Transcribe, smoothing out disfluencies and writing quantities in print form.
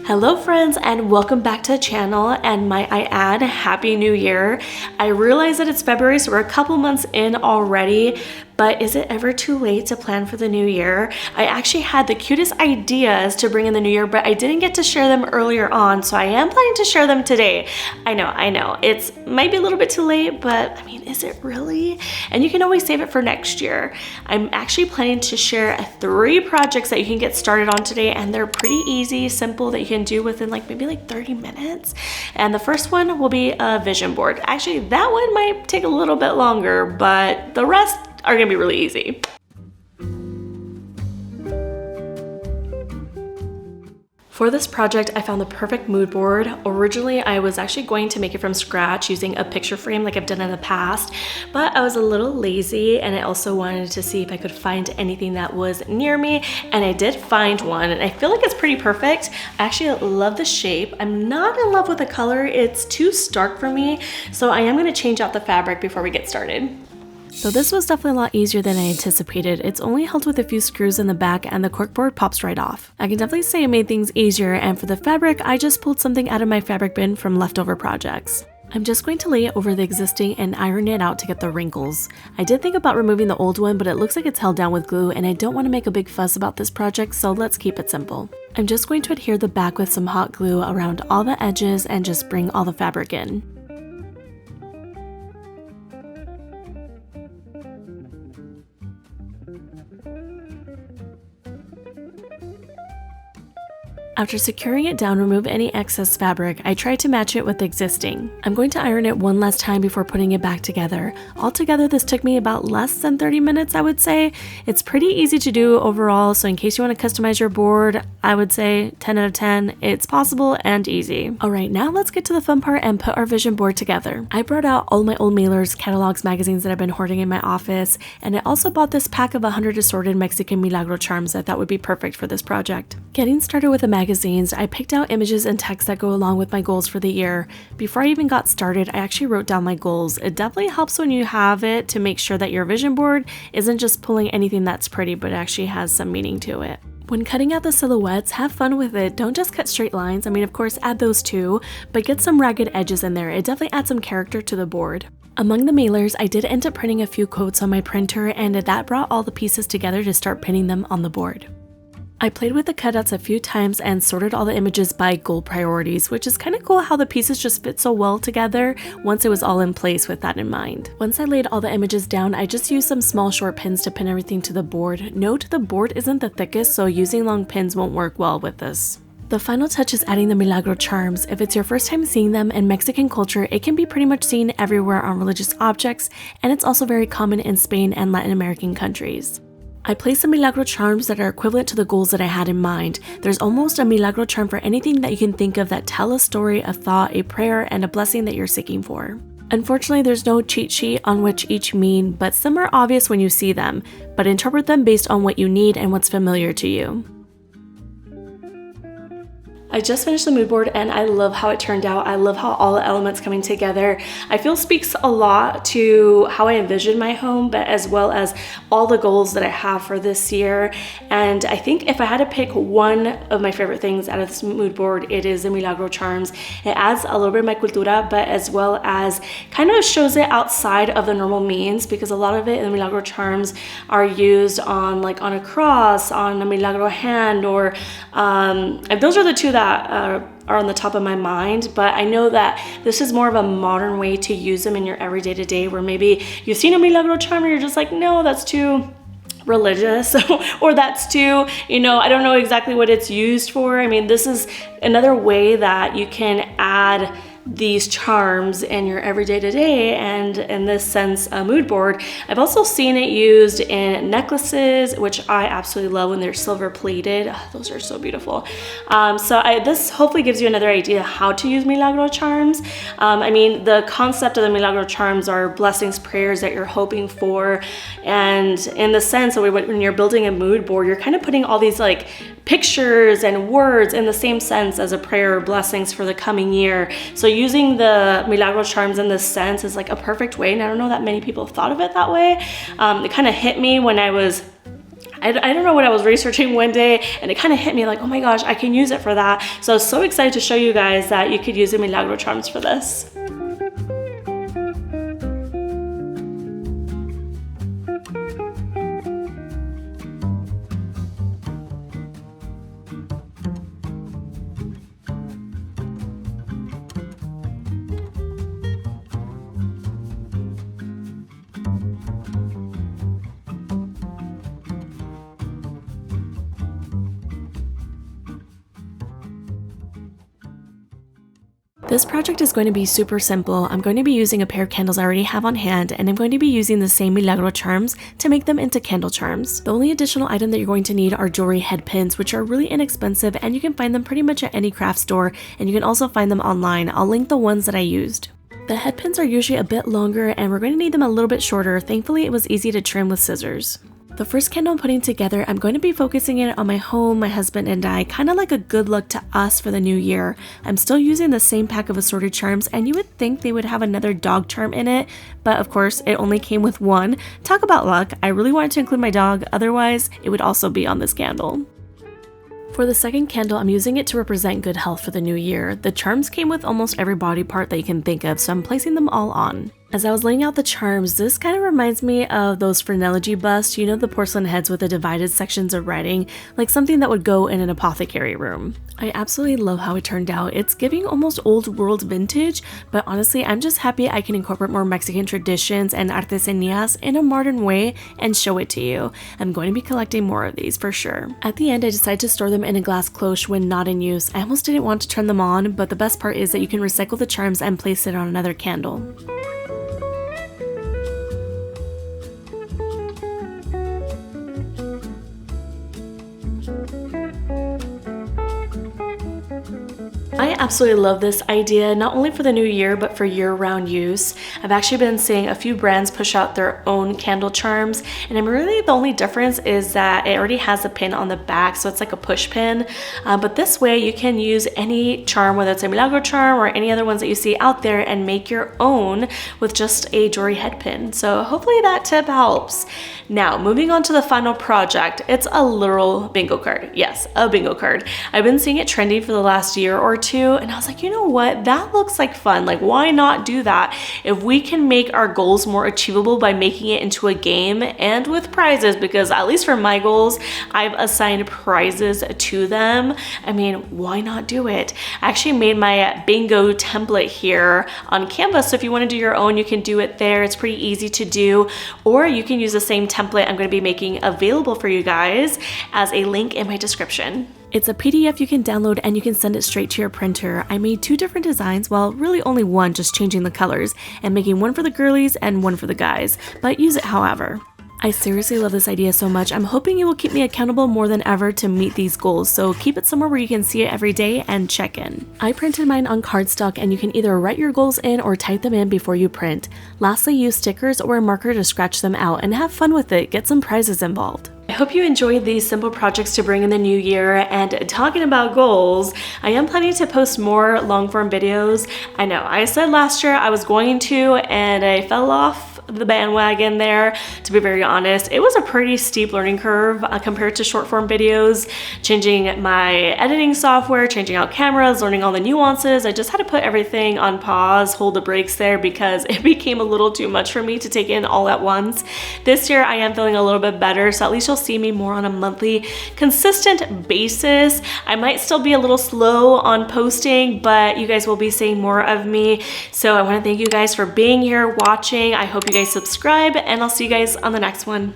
Hello friends, and welcome back to the channel, and might I add, Happy New Year. I realize that it's February, so we're a couple months in already, but is it ever too late to plan for the new year? I actually had the cutest ideas to bring in the new year, but I didn't get to share them earlier on, so I am planning to share them today. I know, it's might be a little bit too late, but I mean, is it really? And you can always save it for next year. I'm actually planning to share 3 projects that you can get started on today, and they're pretty easy, simple, that you can do within maybe 30 minutes. And the first one will be a vision board. Actually, that one might take a little bit longer, but the rest are gonna be really easy. For this project, I found the perfect mood board. Originally, I was actually going to make it from scratch using a picture frame like I've done in the past, but I was a little lazy, and I also wanted to see if I could find anything that was near me, and I did find one, and I feel like it's pretty perfect. I actually love the shape. I'm not in love with the color. It's too stark for me, so I am gonna change out the fabric before we get started. So this was definitely a lot easier than I anticipated. It's only held with a few screws in the back, and the corkboard pops right off. I can definitely say it made things easier, and for the fabric, I just pulled something out of my fabric bin from leftover projects. I'm just going to lay it over the existing and iron it out to get the wrinkles. I did think about removing the old one, but it looks like it's held down with glue, and I don't want to make a big fuss about this project, so let's keep it simple. I'm just going to adhere the back with some hot glue around all the edges and just bring all the fabric in. After securing it down, remove any excess fabric. I tried to match it with the existing. I'm going to iron it one last time before putting it back together. Altogether, this took me about less than 30 minutes, I would say. It's pretty easy to do overall, so in case you want to customize your board, I would say 10 out of 10. It's possible and easy. Alright, now let's get to the fun part and put our vision board together. I brought out all my old mailers, catalogs, magazines that I've been hoarding in my office, and I also bought this pack of 100 assorted Mexican Milagro charms that I thought would be perfect for this project. Getting started with a magazines, I picked out images and text that go along with my goals for the year. Before I even got started, I actually wrote down my goals. It definitely helps when you have it to make sure that your vision board isn't just pulling anything that's pretty, but actually has some meaning to it. When cutting out the silhouettes, have fun with it. Don't just cut straight lines. I mean, of course, add those too, but get some ragged edges in there. It definitely adds some character to the board. Among the mailers, I did end up printing a few quotes on my printer, and that brought all the pieces together to start pinning them on the board. I played with the cutouts a few times and sorted all the images by goal priorities, which is kind of cool how the pieces just fit so well together once it was all in place with that in mind. Once I laid all the images down, I just used some small short pins to pin everything to the board. Note the board isn't the thickest, so using long pins won't work well with this. The final touch is adding the Milagro charms. If it's your first time seeing them in Mexican culture, it can be pretty much seen everywhere on religious objects, and it's also very common in Spain and Latin American countries. I placed some Milagro charms that are equivalent to the goals that I had in mind. There's almost a Milagro charm for anything that you can think of that tell a story, a thought, a prayer, and a blessing that you're seeking for. Unfortunately, there's no cheat sheet on which each mean, but some are obvious when you see them, but interpret them based on what you need and what's familiar to you. I just finished the mood board, and I love how it turned out. I love how all the elements coming together, I feel, speaks a lot to how I envision my home, but as well as all the goals that I have for this year. And I think if I had to pick one of my favorite things out of this mood board, it is the Milagro charms. It adds a little bit of my cultura, but as well as kind of shows it outside of the normal means, because a lot of it in the Milagro charms are used on on a cross, on a Milagro hand, or those are the two that are on the top of my mind, but I know that this is more of a modern way to use them in your everyday to day, where maybe you've seen a Milagro charm and you're just like, no, that's too religious, or that's too, I don't know exactly what it's used for. I mean, this is another way that you can add these charms in your everyday to day, and in this sense, a mood board. I've also seen it used in necklaces, which I absolutely love when they're silver plated. Oh, those are so beautiful. This hopefully gives you another idea how to use Milagro charms. I mean, the concept of the Milagro charms are blessings, prayers that you're hoping for, and in the sense of when you're building a mood board, you're kind of putting all these pictures and words in the same sense as a prayer or blessings for the coming year. So using the Milagro charms in this sense is like a perfect way, and I don't know that many people have thought of it that way. It kind of hit me when I I don't know what I was researching one day, and it kind of hit me like, oh my gosh, I can use it for that. So I was so excited to show you guys that you could use the Milagro charms for this. This project is going to be super simple. I'm going to be using a pair of candles I already have on hand, and I'm going to be using the same Milagro charms to make them into candle charms. The only additional item that you're going to need are jewelry head pins, which are really inexpensive, and you can find them pretty much at any craft store, and you can also find them online. I'll link the ones that I used. The head pins are usually a bit longer, and we're going to need them a little bit shorter. Thankfully, it was easy to trim with scissors. The first candle I'm putting together, I'm going to be focusing it on my home, my husband and I, kind of like a good luck to us for the new year. I'm still using the same pack of assorted charms, and you would think they would have another dog charm in it, but of course it only came with one. Talk about luck, I really wanted to include my dog, otherwise it would also be on this candle. For the second candle, I'm using it to represent good health for the new year. The charms came with almost every body part that you can think of, so I'm placing them all on. As I was laying out the charms, this kind of reminds me of those Frenology busts, you know, the porcelain heads with the divided sections of writing, like something that would go in an apothecary room. I absolutely love how it turned out. It's giving almost old world vintage, but honestly, I'm just happy I can incorporate more Mexican traditions and artesanias in a modern way and show it to you. I'm going to be collecting more of these for sure. At the end, I decided to store them in a glass cloche when not in use. I almost didn't want to turn them on, but the best part is that you can recycle the charms and place it on another candle. I absolutely love this idea, not only for the new year, but for year-round use. I've actually been seeing a few brands push out their own candle charms, and the only difference is that it already has a pin on the back, so it's like a push pin. But this way you can use any charm, whether it's a Milagro charm or any other ones that you see out there, and make your own with just a jewelry head pin. So hopefully that tip helps. Now, moving on to the final project, it's a literal bingo card. Yes, a bingo card. I've been seeing it trending for the last year or two, and I was like, you know what, that looks like fun. Like, why not do that? If we can make our goals more achievable by making it into a game and with prizes, because at least for my goals, I've assigned prizes to them. I mean, why not do it? I actually made my bingo template here on Canva, so if you want to do your own, you can do it there. It's pretty easy to do, or you can use the same template I'm going to be making available for you guys as a link in my description. It's a PDF you can download and you can send it straight to your printer. I made two different designs, well, really only one, just changing the colors and making one for the girlies and one for the guys, but use it however. I seriously love this idea so much. I'm hoping you will keep me accountable more than ever to meet these goals, so keep it somewhere where you can see it every day and check in. I printed mine on cardstock, and you can either write your goals in or type them in before you print. Lastly, use stickers or a marker to scratch them out and have fun with it. Get some prizes involved. I hope you enjoyed these simple projects to bring in the new year. And talking about goals, I am planning to post more long form videos. I know I said last year I was going to, and I fell off the bandwagon there. To be very honest, it was a pretty steep learning curve compared to short form videos, changing my editing software, changing out cameras, learning all the nuances. I just had to put everything on pause, hold the brakes there, because it became a little too much for me to take in all at once. This year I am feeling a little bit better, so at least you'll see me more on a monthly consistent basis. I might still be a little slow on posting, but you guys will be seeing more of me. So I want to thank you guys for being here watching. I hope you guys subscribe, and I'll see you guys on the next one.